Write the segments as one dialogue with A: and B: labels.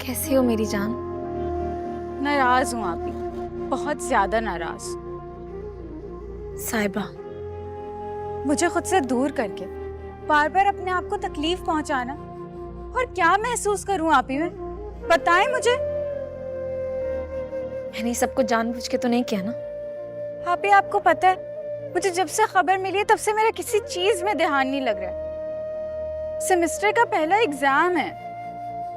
A: कैसी हो मेरी जान?
B: नाराज हूँ आपी, बहुत ज्यादा नाराज।
A: साहिबा,
B: मुझे खुद से दूर करके बार बार अपने आप को तकलीफ पहुंचाना, और क्या महसूस करूँ आपी मैं, बताएं मुझे।
A: मैंने ये सब कुछ जानबूझ के तो नहीं किया ना।
B: आपी आपको पता है, मुझे जब से खबर मिली है तब से मेरा किसी चीज में ध्यान नहीं लग रहा है। सेमेस्टर का पहला एग्जाम है।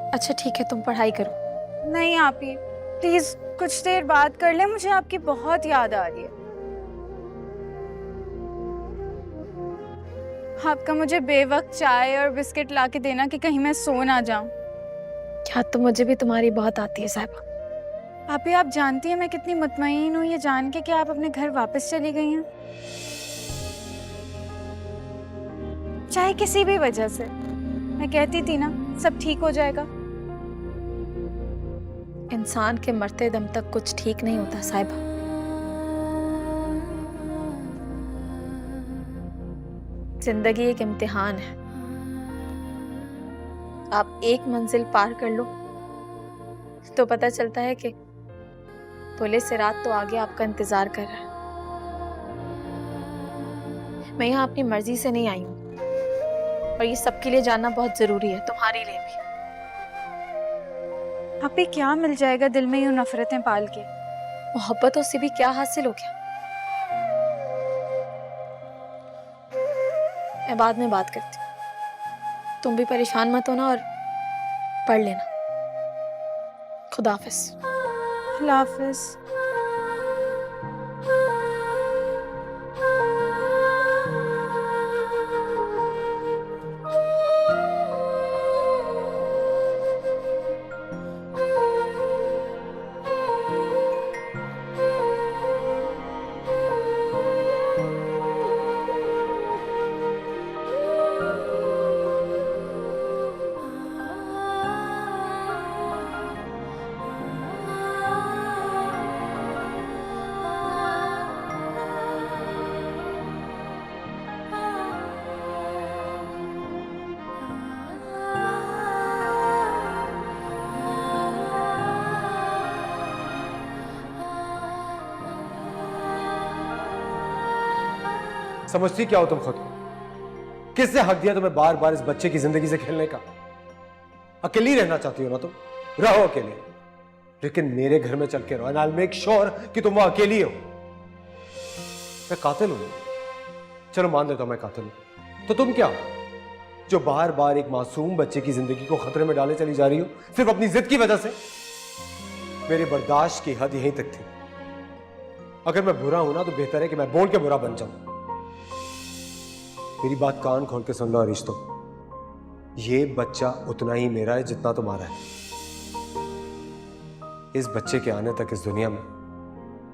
A: अच्छा ठीक है, तुम पढ़ाई करो।
B: नहीं आपी, प्लीज कुछ देर बात कर ले, मुझे आपकी बहुत याद आ रही है। आपका मुझे बेवक्त चाय और बिस्किट ला के देना कि कहीं मैं सो ना जाऊं।
A: याद तो मुझे भी तुम्हारी बहुत आती है साहिबा।
B: आपी आप जानती हैं मैं कितनी मुतमईन हूँ ये जान के कि आप अपने घर वापस चली गई हैं, चाहे किसी भी वजह से। मैं कहती थी ना सब ठीक हो जाएगा।
A: इंसान के मरते दम तक कुछ ठीक नहीं होता साहिबा। जिंदगी एक इम्तिहान है। आप एक मंजिल पार कर लो तो पता चलता है कि पुलिस से रात तो आगे आपका इंतजार कर रहा है। मैं यहाँ अपनी मर्जी से नहीं आई हूँ, और ये सबके लिए जानना बहुत जरूरी है, तुम्हारे लिए भी।
B: आपी क्या मिल जाएगा दिल में यूं नफरतें पाल के।
A: मोहब्बतों से भी क्या हासिल हो गया? मैं बाद में बात करती हूँ, तुम भी परेशान मत होना और पढ़ लेना। खुदा हाफिज।
B: अल्लाह हाफिज।
C: समझती क्या हो तुम खुद को? किसने हक दिया तुम्हें बार बार इस बच्चे की जिंदगी से खेलने का? अकेली रहना चाहती हो ना तुम, रहो अकेले, लेकिन मेरे घर में चल के रहो। आई मेक श्योर कि तुम वो अकेली हो। मैं कातिल हूं, चलो मान लेता हूं मैं कातिल हूं, तो तुम क्या हो जो बार बार एक मासूम बच्चे की जिंदगी को खतरे में डाले चली जा रही हो सिर्फ अपनी जिद की वजह से? मेरे बर्दाश्त की हद यहीं तक थी। अगर मैं बुरा हूं ना तो बेहतर है कि मैं बोल के बुरा बन जाऊं। मेरी बात कान खोल के सुन लो अरिश्तो, ये बच्चा उतना ही मेरा है जितना तुम्हारा है। इस बच्चे के आने तक इस दुनिया में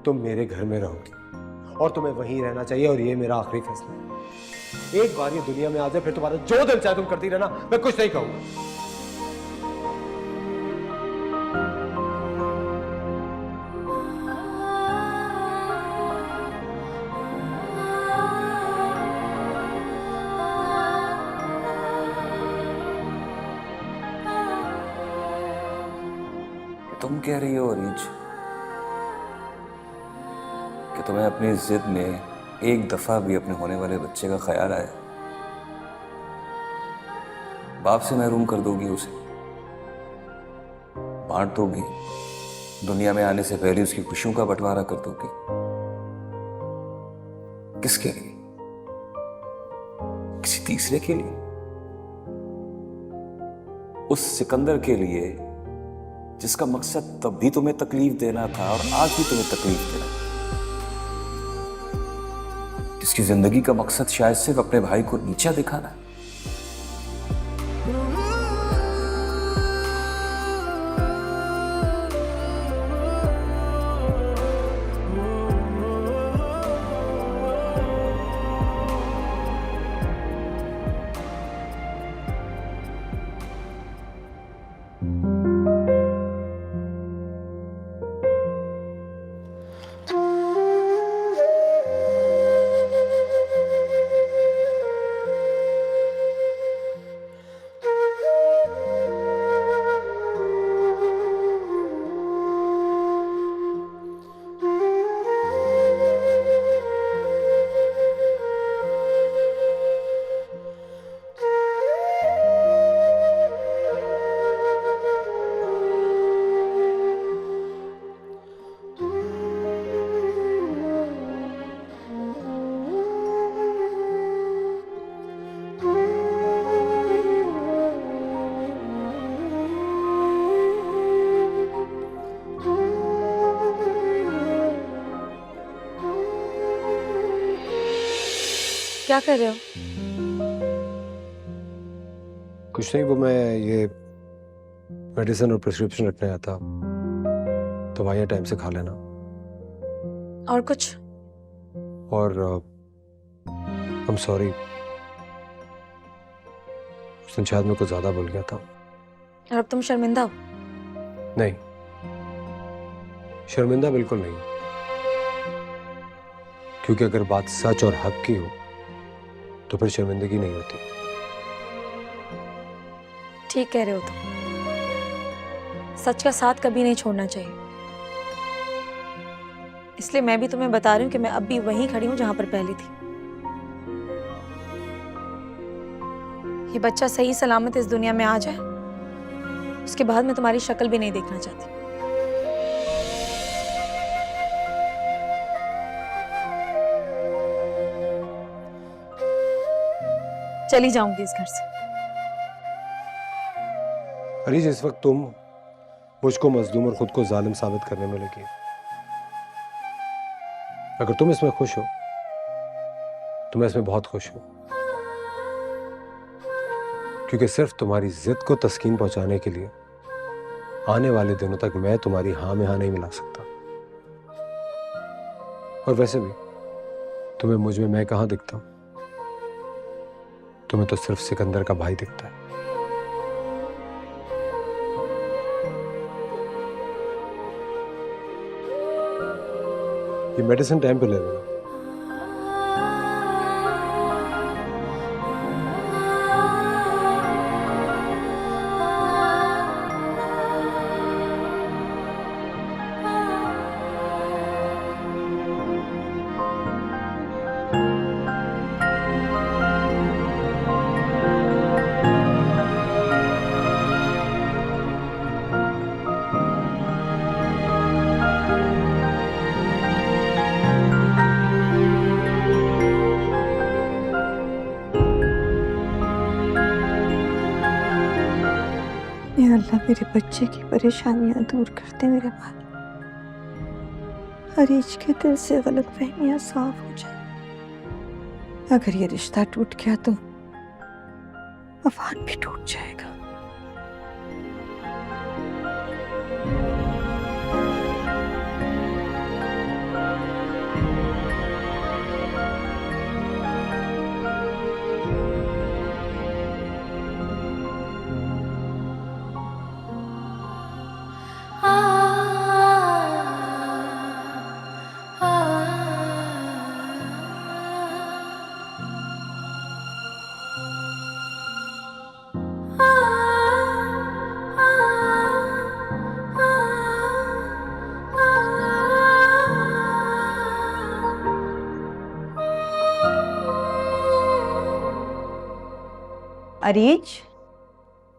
C: तुम मेरे घर में रहोगी और तुम्हें वहीं रहना चाहिए, और ये मेरा आखिरी फैसला है। एक बार ये दुनिया में आ जाए फिर तुम्हारा जो दिल चाहे तुम करती रहना, मैं कुछ नहीं कहूंगा।
D: तुम कह रही हो अरीज कि तुम्हें अपनी जिद में एक दफा भी अपने होने वाले बच्चे का ख्याल आया? बाप से महरूम कर दोगी उसे, बांट दोगी, दुनिया में आने से पहले उसकी खुशियों का बंटवारा कर दोगी। किसके लिए? किसी तीसरे के लिए? उस सिकंदर के लिए जिसका मकसद तब भी तुम्हें तकलीफ देना था और आज भी तुम्हें तकलीफ देना है, जिसकी जिंदगी का मकसद शायद सिर्फ अपने भाई को नीचा दिखाना है।
A: क्या कर रहे हो?
C: कुछ नहीं, वो मैं ये मेडिसिन और प्रिस्क्रिप्शन रखने आया था, दवाइयाँ टाइम से खा लेना।
A: और कुछ?
C: और आई एम सॉरी, उस दिन शायद मैं कुछ ज्यादा बोल गया था।
A: और अब तुम शर्मिंदा हो?
C: नहीं, शर्मिंदा बिल्कुल नहीं, क्योंकि अगर बात सच और हक की हो तो फिर शर्मिंदगी नहीं होती।
A: ठीक कह रहे हो तुम। सच का साथ कभी नहीं छोड़ना चाहिए। इसलिए मैं भी तुम्हें बता रही हूँ कि मैं अब भी वहीं खड़ी हूँ जहां पर पहले थी। ये बच्चा सही सलामत इस दुनिया में आ जाए, उसके बाद मैं तुम्हारी शक्ल भी नहीं देखना चाहती। चली जाऊंगी इस घर से।
C: अरे जिस वक्त तुम मुझको मजलूम और खुद को जालिम साबित करने में लगी, अगर तुम इसमें खुश हो तो मैं इसमें बहुत खुश हूं, क्योंकि सिर्फ तुम्हारी जिद को तस्कीन पहुंचाने के लिए आने वाले दिनों तक मैं तुम्हारी हाँ में हाँ नहीं मिला सकता। और वैसे भी तुम्हें मुझ में मैं कहां दिखता हूं? तुम्हें तो सिर्फ सिकंदर का भाई दिखता है। ये मेडिसिन टाइम पे ले लेना।
E: या अल्लाह मेरे बच्चे की परेशानियां दूर कर दे मेरे भाई। हरीज के दिल से गलतफहमियां साफ हो जाए। अगर ये रिश्ता टूट गया तो अफान भी टूट जाएगा। अरीज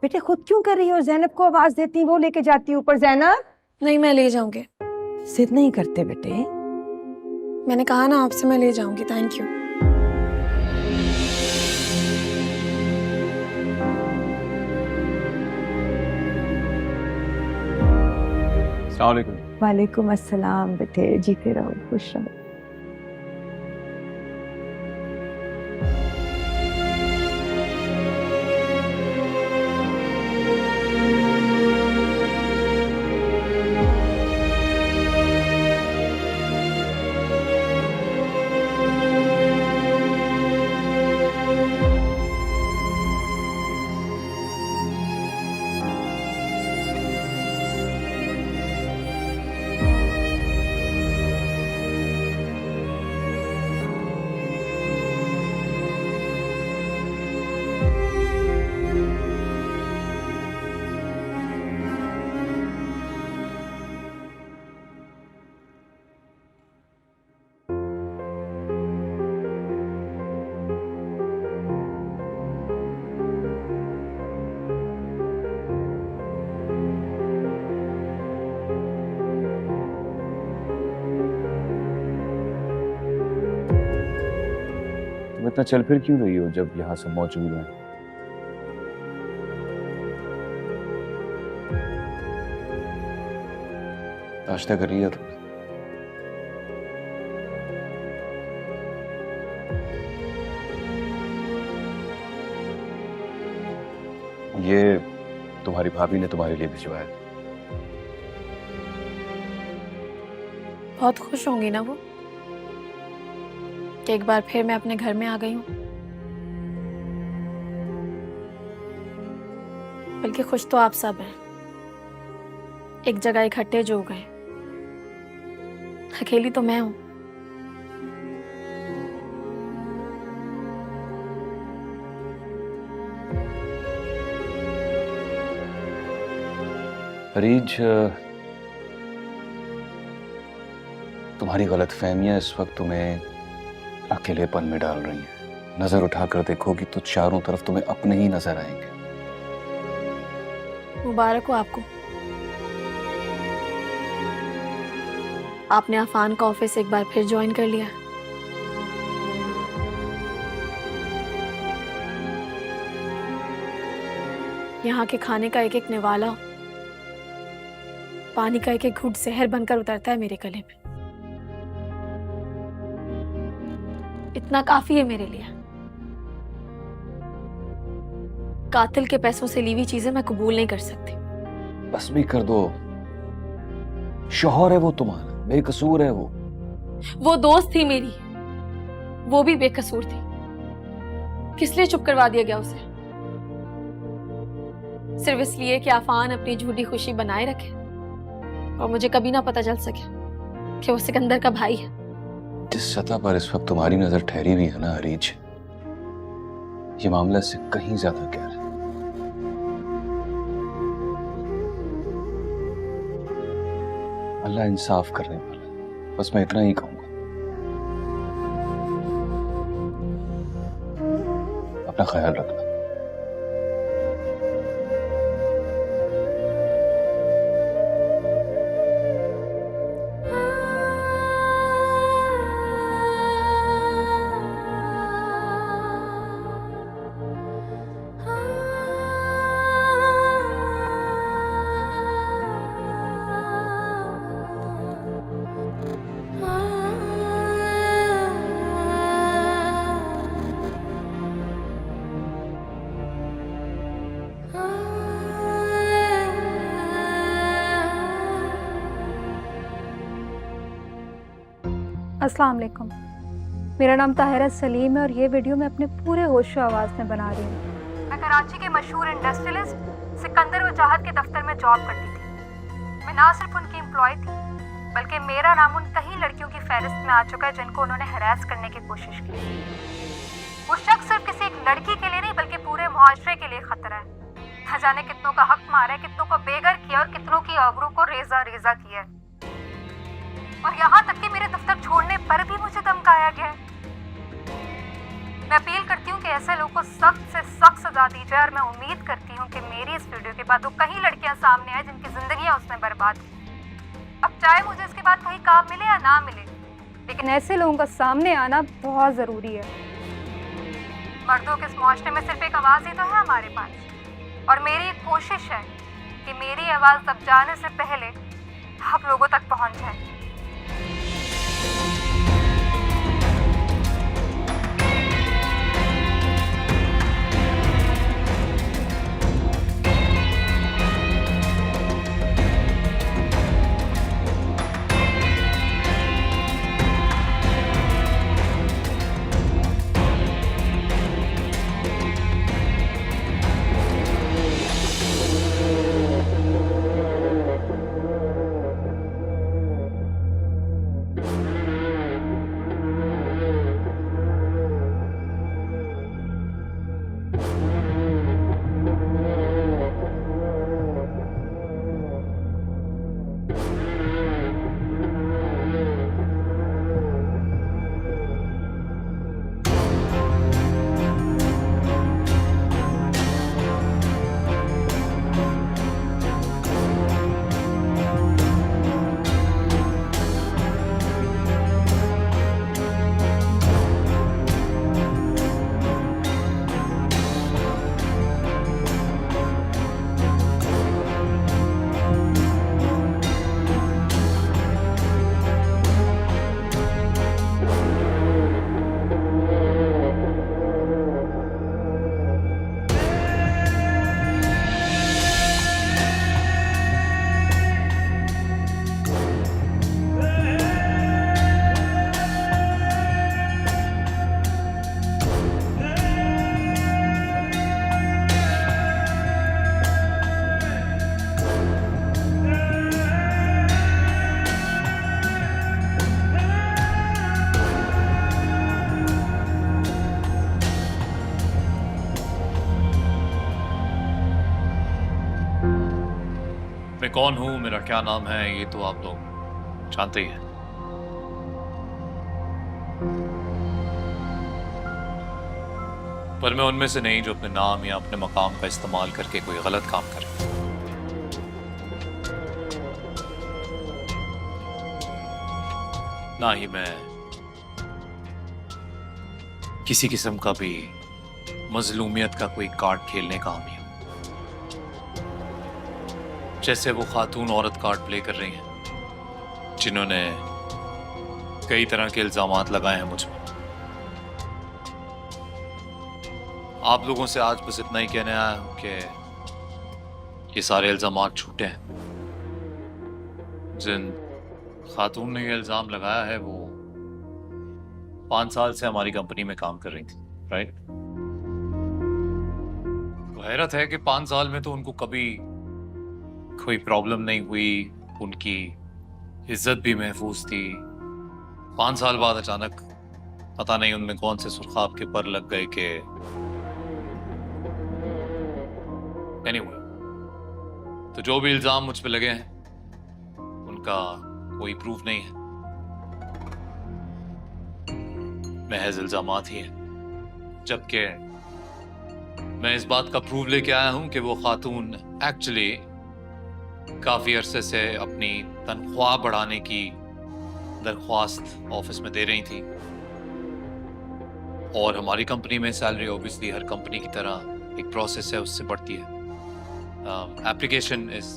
E: बेटे, खुद क्यों कर रही हो? जैनब को आवाज देती, वो लेके जाती ऊपर। जैनब,
A: नहीं, मैं ले जाऊंगी।
E: जिद नहीं करते बेटे।
A: मैंने कहा ना आपसे, मैं ले जाऊंगी। Thank you.
F: अस्सलाम वालेकुम।
E: वालेकुम अस्सलाम बेटे, जीते रहो, खुश रहो।
F: तुम इतना चल फिर क्यों रही हो जब यहाँ सब मौजूद है? नाश्ता कर लिया तुमने? ये तुम्हारी भाभी ने तुम्हारे लिए भिजवाया।
A: बहुत खुश होंगी ना वो कि एक बार फिर मैं अपने घर में आ गई हूँ। बल्कि खुश तो आप सब हैं, एक जगह इकट्ठे जो हो गए। अकेली तो मैं हूं।
F: अरीज, तुम्हारी गलतफहमियां इस वक्त तुम्हें अकेलेपन में डाल रही हैं। नजर उठाकर देखोगी तो चारों तरफ तुम्हें अपने ही नजर आएंगे।
A: मुबारक हो आपको, आपने अफान का ऑफिस एक बार फिर ज्वाइन कर लिया। यहाँ के खाने का एक एक निवाला, पानी का एक एक घूंट जहर बनकर उतरता है मेरे गले में। इतना काफी है मेरे लिए। कातिल के पैसों से ली हुई चीजें मैं कबूल नहीं कर सकती।
F: बस भी कर दो। शौहर है वो तुम्हारा, बेकसूर है वो
A: दोस्त थी मेरी, वो भी बेकसूर थी। किस लिए चुप करवा दिया गया उसे? सिर्फ इसलिए कि आफान अपनी झूठी खुशी बनाए रखे और मुझे कभी ना पता चल सके कि वो सिकंदर का भाई है।
F: जिस सतह पर इस वक्त तुम्हारी नजर ठहरी हुई है ना अरीज, ये मामला से कहीं ज्यादा गहरा है। अल्लाह इंसाफ करने वाला है, बस मैं इतना ही कहूंगा। अपना ख्याल रखना।
B: अस्सलाम वालेकुम। मेरा नाम ताहिरा सलीम है और ये वीडियो मैं अपने पूरे होशो आवाज़ में बना रही हूँ। मैं कराची के मशहूर इंडस्ट्रियलिस्ट सिकंदर वजाहत के दफ्तर में जॉब करती थी। मैं ना सिर्फ उनकी एम्प्लॉय थी, बल्कि मेरा नाम उन कई लड़कियों की फहरिस्त में आ चुका है जिनको उन्होंने हरास करने की कोशिश की। वो शख्स सिर्फ किसी एक लड़की के लिए नहीं, बल्कि पूरे मुआशरे के लिए खतरा है। न जाने कितनों का हक मारा है, कितनों को बेघर किया और कितनों की आबरू को रेजा रेजा किया है। और यहाँ तक कि मेरे दफ्तर छोड़ने पर भी मुझे धमकाया गया है। मैं अपील करती हूँ कि ऐसे लोगों को सख्त से सख्त सजा दी जाए और मैं उम्मीद करती हूँ कि मेरी इस वीडियो के बाद वो कई लड़कियां सामने आए जिनकी जिंदगियां उसने बर्बाद की। अब चाहे मुझे इसके बाद कहीं काम मिले या ना मिले, लेकिन ऐसे लोगों का सामने आना बहुत जरूरी है। मर्दों के इस मुआशरे में सिर्फ एक आवाज ही तो है हमारे पास, और मेरी एक कोशिश है कि मेरी आवाज दब जाने से पहले आप लोगों तक पहुंच जाए।
G: मैं कौन हूं, मेरा क्या नाम है, ये तो आप लोग जानते ही हैं। पर मैं उनमें से नहीं जो अपने नाम या अपने मकाम का इस्तेमाल करके कोई गलत काम करे। ना ही मैं किसी किस्म का भी मजलूमियत का कोई कार्ड खेलने का हामी हूं। जैसे वो खातून औरत कार्ड प्ले कर रही हैं जिन्होंने कई तरह के इल्जामात लगाए हैं मुझ पर। आप लोगों से आज बस इतना ही कहने आया हूं कि ये सारे इल्जामात झूठे हैं। जिन खातून ने ये इल्जाम लगाया है वो 5 साल से हमारी कंपनी में काम कर रही थी, राइट? तो हैरत है कि 5 साल में तो उनको कभी कोई प्रॉब्लम नहीं हुई, उनकी इज्जत भी महफूज थी। 5 साल बाद अचानक पता नहीं उनमें कौन से सुर्खाब के पर लग गए कि एनीवे, तो जो भी इल्जाम मुझ पे लगे हैं उनका कोई प्रूफ नहीं है, महज इल्जामात ही हैं। जबकि मैं इस बात का प्रूफ लेके आया हूं कि वो खातून एक्चुअली काफी अरसे से अपनी तनख्वाह बढ़ाने की दरख्वास्त ऑफिस में दे रही थी। और हमारी कंपनी में सैलरी ऑब्वियसली हर कंपनी की तरह एक प्रोसेस है, उससे बढ़ती है। एप्लीकेशन इस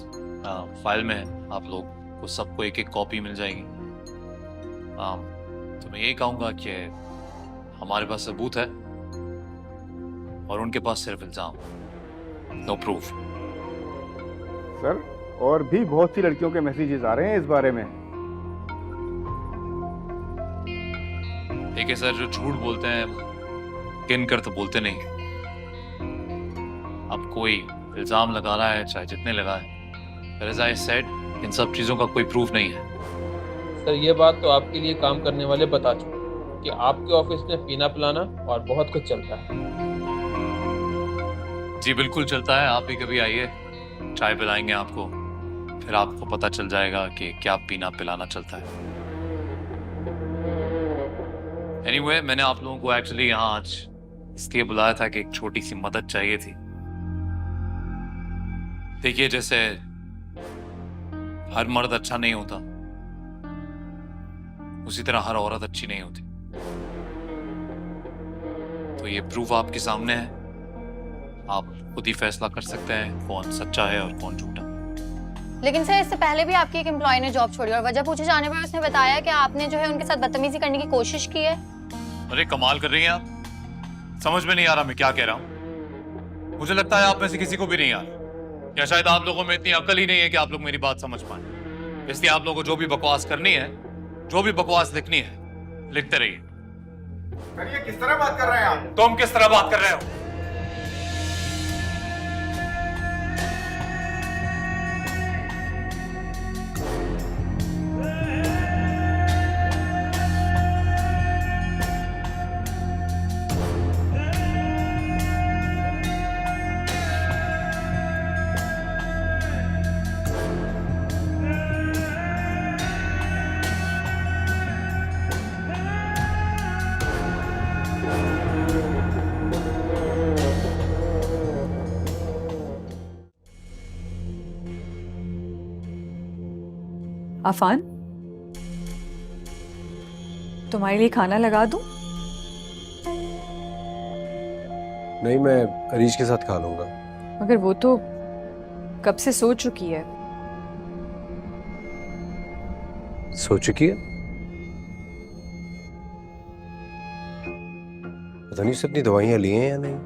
G: फाइल में है, आप लोग को सबको एक एक कॉपी मिल जाएगी। तो मैं यही कहूँगा कि हमारे पास सबूत है और उनके पास सिर्फ इल्जाम, नो प्रूफ।
H: सर, और भी बहुत सी लड़कियों के मैसेजेस आ रहे हैं इस बारे में।
G: ठीक है सर, जो झूठ बोलते हैं किन कर तो बोलते नहीं। अब कोई इल्जाम लगा रहा है, चाहे जितने लगाए, As I said, इन सब चीजों का कोई प्रूफ नहीं है।
I: सर, ये बात तो आपके लिए काम करने वाले बता चुके कि आपके ऑफिस में पीना पिलाना और बहुत कुछ चलता है।
G: जी बिल्कुल चलता है, आप भी कभी आइए, चाय पिलाएंगे आपको, फिर आपको पता चल जाएगा कि क्या पीना पिलाना चलता है। एनीवे, मैंने आप लोगों को एक्चुअली यहाँ आज इसलिए बुलाया था कि एक छोटी सी मदद चाहिए थी। देखिए, जैसे हर मर्द अच्छा नहीं होता, उसी तरह हर औरत अच्छी नहीं होती। तो ये प्रूफ आपके सामने है, आप खुद ही फैसला कर सकते हैं कौन सच्चा है और कौन झूठा।
J: लेकिन सर, इससे पहले भी आपकी एक एम्प्लॉय ने जॉब छोड़ी और वजह पूछे जाने पर उसने बताया कि आपने जो है उनके साथ बदतमीजी करने की कोशिश की है।
G: अरे कमाल कर रही हैं आप, समझ में नहीं आ रहा मैं क्या कह रहा हूँ। मुझे लगता है आप में से किसी को भी नहीं आ रहा, या शायद आप लोगों में इतनी अकल ही नहीं है कि आप लोग मेरी बात समझ पाए। इसलिए आप लोगों को जो भी बकवास करनी है, जो भी बकवास लिखनी है, लिखते रहिए।
H: ये किस तरह बात कर रहे हैं आप?
G: तुम किस तरह बात कर रहे हो?
K: आफान, तुम्हारे लिए खाना लगा दूं?
C: नहीं, मैं अरीश के साथ खा लूंगा।
K: मगर वो तो कब से सो चुकी है।
C: सो चुकी है? पता नहीं उसने अपनी दवाइयां ली हैं या नहीं।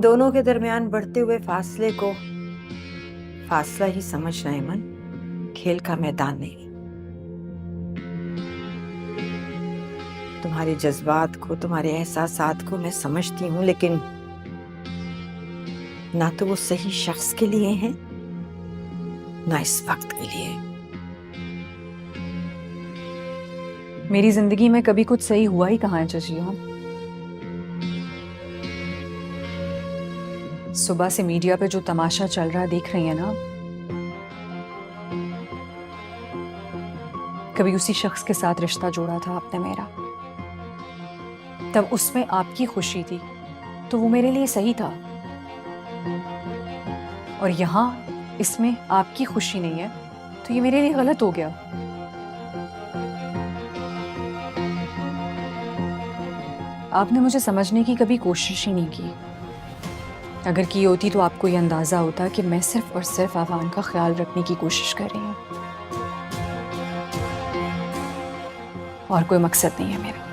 E: इन दोनों के दरमियान बढ़ते हुए फासले को फासला ही समझना है मन, खेल का मैदान नहीं। तुम्हारे जज्बात को, तुम्हारे एहसासात को मैं समझती हूँ, लेकिन ना तो वो सही शख्स के लिए हैं, ना इस वक्त के लिए।
K: मेरी जिंदगी में कभी कुछ सही हुआ ही कहाँ है जजिया। सुबह से मीडिया पे जो तमाशा चल रहा है देख रही है ना, कभी उसी शख्स के साथ रिश्ता जोड़ा था आपने मेरा, तब उसमें आपकी खुशी थी तो वो मेरे लिए सही था, और यहाँ इसमें आपकी खुशी नहीं है तो ये मेरे लिए गलत हो गया। आपने मुझे समझने की कभी कोशिश ही नहीं की। अगर की होती तो आपको ये अंदाजा होता कि मैं सिर्फ और सिर्फ आवान का ख्याल रखने की कोशिश कर रही हूँ, और कोई मकसद नहीं है मेरा।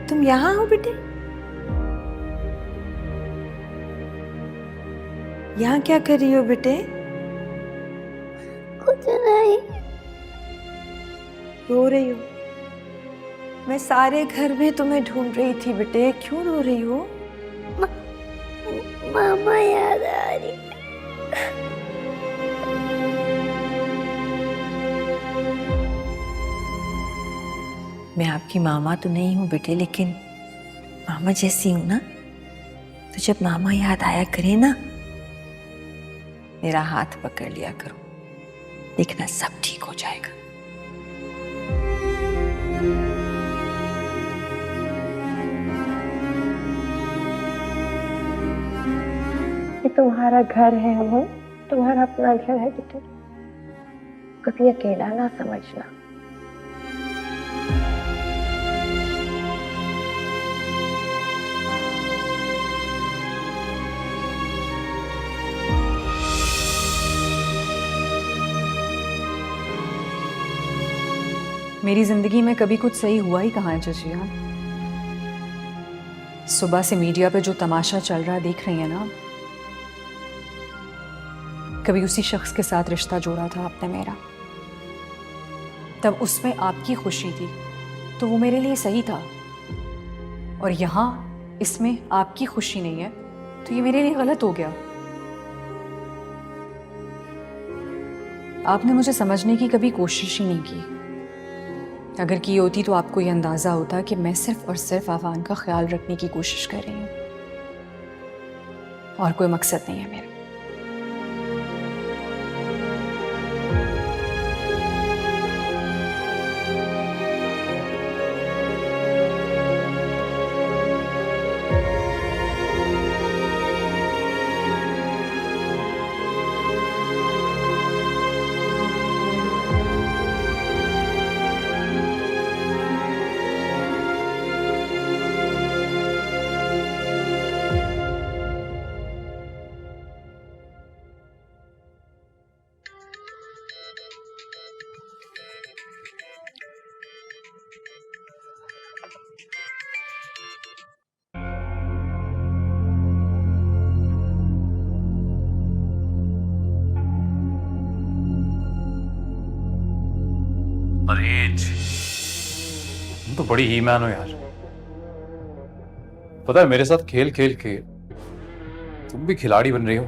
E: तुम यहाँ हो बेटे? यहाँ क्या कर रही हो बेटे?
L: कुछ नहीं।
E: रो रही हो? मैं सारे घर में तुम्हें ढूंढ रही थी बेटे, क्यों रो रही हो?
L: मामा याद आ रही।
E: मैं आपकी मामा तो नहीं हूँ बेटे, लेकिन मामा जैसी हूं ना, तो जब मामा याद आया करे ना, मेरा हाथ पकड़ लिया करो, देखना सब ठीक हो जाएगा।
L: ये तुम्हारा घर है, तुम्हारा अपना घर है बेटे, कभी अकेला ना समझना।
K: मेरी जिंदगी में कभी कुछ सही हुआ ही कहाँ है जजिया। सुबह से मीडिया पे जो तमाशा चल रहा है देख रही है ना, कभी उसी शख्स के साथ रिश्ता जोड़ा था आपने मेरा, तब उसमें आपकी खुशी थी तो वो मेरे लिए सही था, और यहाँ इसमें आपकी खुशी नहीं है तो ये मेरे लिए गलत हो गया। आपने मुझे समझने की कभी कोशिश ही नहीं की। अगर की होती तो आपको ये अंदाजा होता कि मैं सिर्फ और सिर्फ आवान का ख्याल रखने की कोशिश कर रही हूँ, और कोई मकसद नहीं है मेरा।
G: रेज। तुम तो बड़ी ही मैन हो यार। पता है मेरे साथ खेल खेल के तुम भी खिलाड़ी बन रही हो।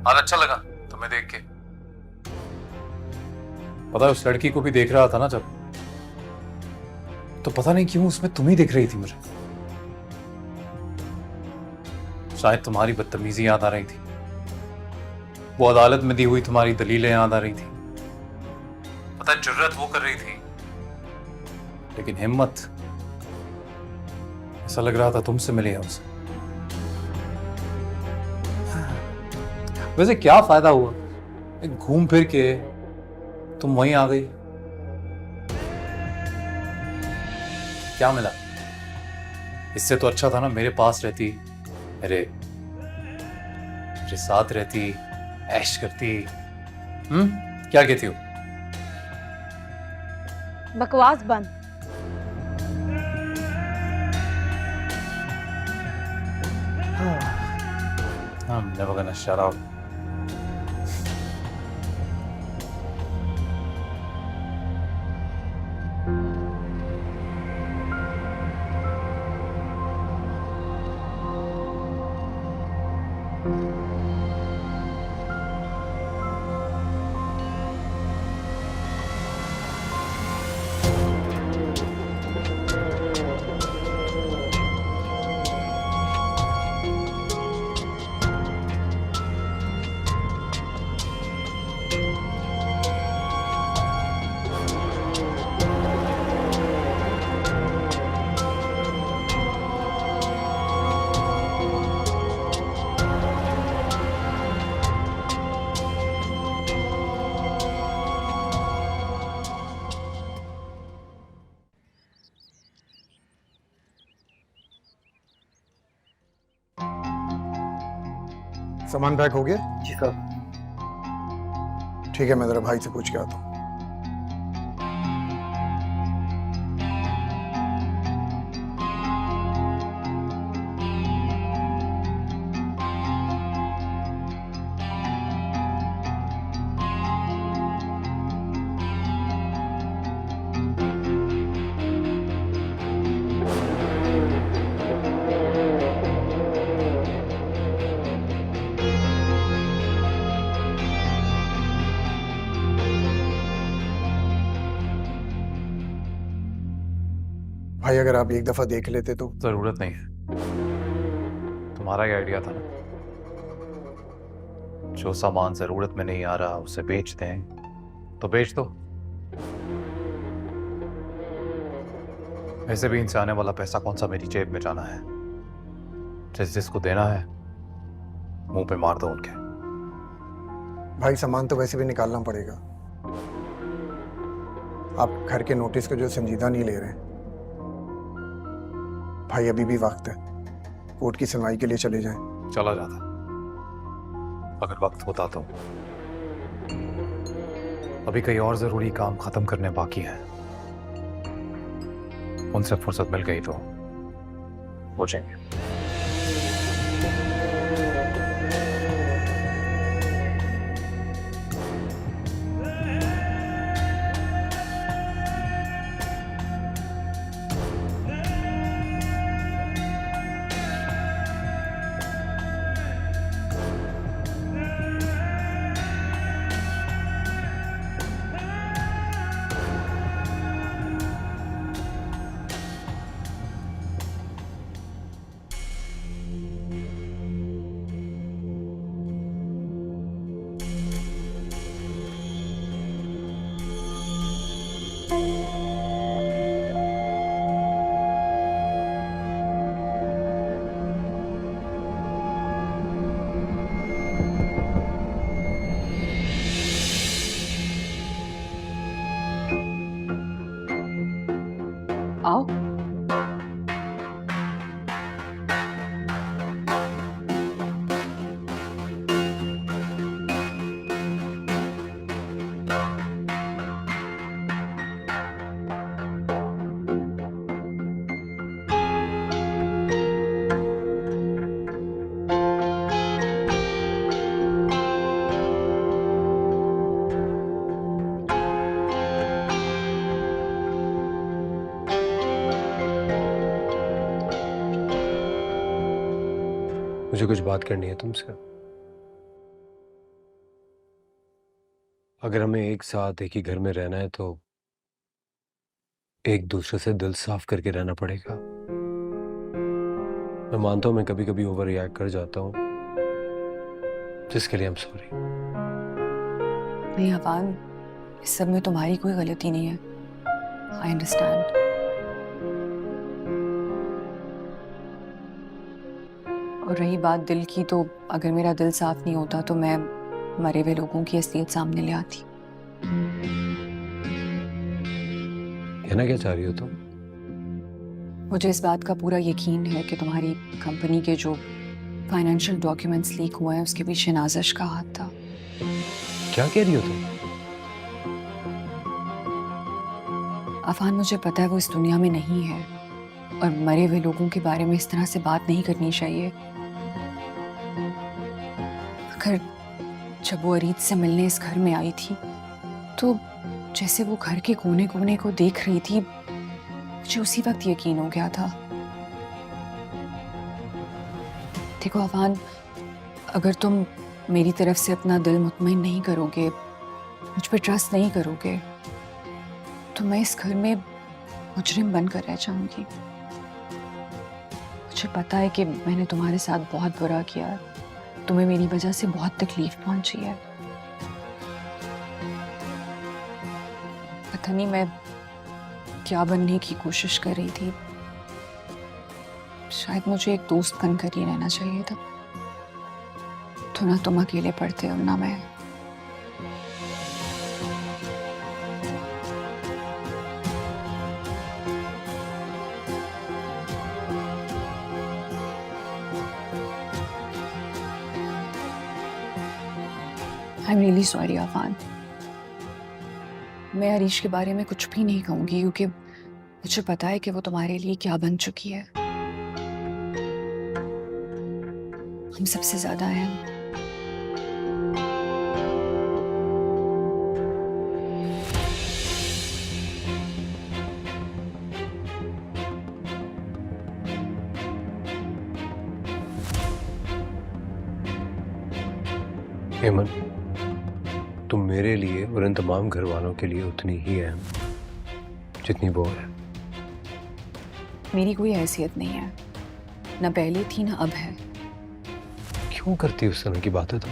G: आज अच्छा लगा तुम्हें देख के। पता है उस लड़की को भी देख रहा था ना जब, तो पता नहीं क्यों उसमें तुम ही दिख रही थी मुझे। शायद तुम्हारी बदतमीजी याद आ रही थी, वो अदालत में दी हुई तुम्हारी दलीलें याद आ रही थी। पता है जुर्रत वो कर रही थी, लेकिन हिम्मत ऐसा लग रहा था तुमसे मिली है उसे। वैसे क्या फायदा हुआ, घूम फिर के तुम वहीं आ गई। क्या मिला? इससे तो अच्छा था ना मेरे पास रहती, मेरे साथ रहती, ऐश करती। क्या कहती हो?
A: बकवास बंद।
G: I'm never gonna shut up.
M: सामान पैक हो गया?
N: जी सर।
M: ठीक है, मैं जरा भाई से पूछ के आता हूँ। भाई अगर आप एक दफा देख लेते तो।
G: जरूरत नहीं है, तुम्हारा ही आइडिया था ना। जो सामान जरूरत में नहीं आ रहा उसे बेच दें तो बेच दो। वैसे भी इनसे आने वाला पैसा कौन सा मेरी जेब में जाना है। जिसको देना है मुंह पे मार दो उनके।
M: भाई सामान तो वैसे भी निकालना पड़ेगा। आप घर के नोटिस को जो संजीदा नहीं ले रहे। भाई अभी भी वक्त है, कोर्ट की सुनवाई के लिए चले जाएं।
G: चला जाता अगर वक्त होता तो। अभी कई और जरूरी काम खत्म करने बाकी हैं, उनसे फुर्सत मिल गई तो हो जाएंगे।
C: मुझे कुछ बात करनी है तुमसे। अगर हमें एक साथ एक ही घर में रहना है तो एक दूसरे से दिल साफ करके रहना पड़ेगा। मैं मानता हूं मैं कभी कभी ओवर रिएक्ट कर जाता हूं, जिसके लिए I'm sorry।
K: नहीं अफान, इस सब में तुम्हारी कोई गलती नहीं है। I understand. और रही बात दिल की, तो अगर मेरा दिल साफ नहीं होता तो मैं मरे हुए लोगों की असलियत सामने ले आती।
C: कहना क्या चाह रही हो तुम?
K: मुझे इस बात का पूरा यकीन है कि तुम्हारी कंपनी के जो फाइनेंशियल डॉक्यूमेंट्स लीक हुए हैं उसके पीछे नाज़िश का हाथ था।
C: क्या कह रही हो तुम?
K: अफान, मुझे पता है वो इस दुनिया में नहीं है और मरे हुए लोगों के बारे में इस तरह से बात नहीं करनी चाहिए। मगर जब वो अरीद से मिलने इस घर में आई थी तो जैसे वो घर के कोने कोने को देख रही थी, मुझे उसी वक्त यकीन हो गया था। देखो अफान, अगर तुम मेरी तरफ से अपना दिल मुतमईन नहीं करोगे, मुझ पर ट्रस्ट नहीं करोगे, तो मैं इस घर में मुजरिम बनकर रह जाऊंगी। मुझे पता है कि मैंने तुम्हारे साथ बहुत बुरा किया, तुम्हें मेरी वजह से बहुत तकलीफ पहुंची है। पता नहीं मैं क्या बनने की कोशिश कर रही थी। शायद मुझे एक दोस्त बनकर ही रहना चाहिए था, तो ना तुम अकेले पड़ते हो ना मैं। I am really sorry Afan. मैं अरीश के बारे में कुछ भी नहीं कहूंगी क्योंकि मुझे पता है कि वो तुम्हारे लिए क्या बन चुकी है। हम सबसे ज्यादा हैं।
C: हेमन, तुम मेरे लिए और इन तमाम घर वालों के लिए उतनी ही अहम जितनी वो है।
K: मेरी कोई हैसियत नहीं है, ना पहले थी ना अब है।
C: क्यों करती उस तरह की बातें तुम?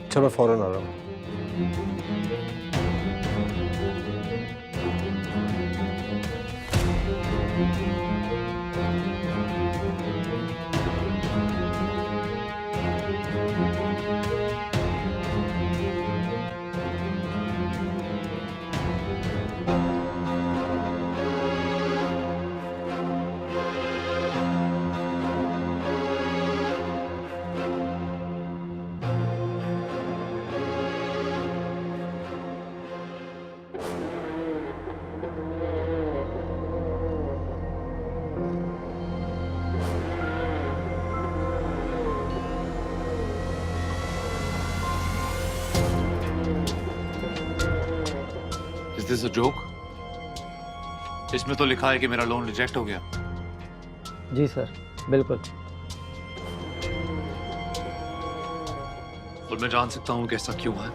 C: अच्छा, मैं फौरन आ रहा हूँ।
G: Is this a joke? इसमें तो लिखा है कि मेरा लोन रिजेक्ट हो गया।
N: जी सर, बिल्कुल।
G: और मैं जान सकता हूँ कि ऐसा क्यों है?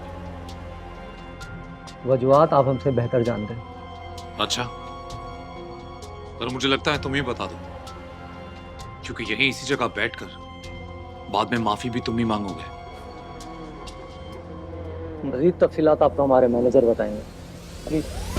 N: वजूहात आप हमसे बेहतर जानते हैं।
G: अच्छा, पर मुझे लगता है तुम ही बता दो, क्योंकि यहीं इसी जगह बैठकर बाद में माफी भी तुम ही मांगोगे।
N: मज़ीद तफसीलात आपको हमारे मैनेजर बताएंगे। प्लीज़।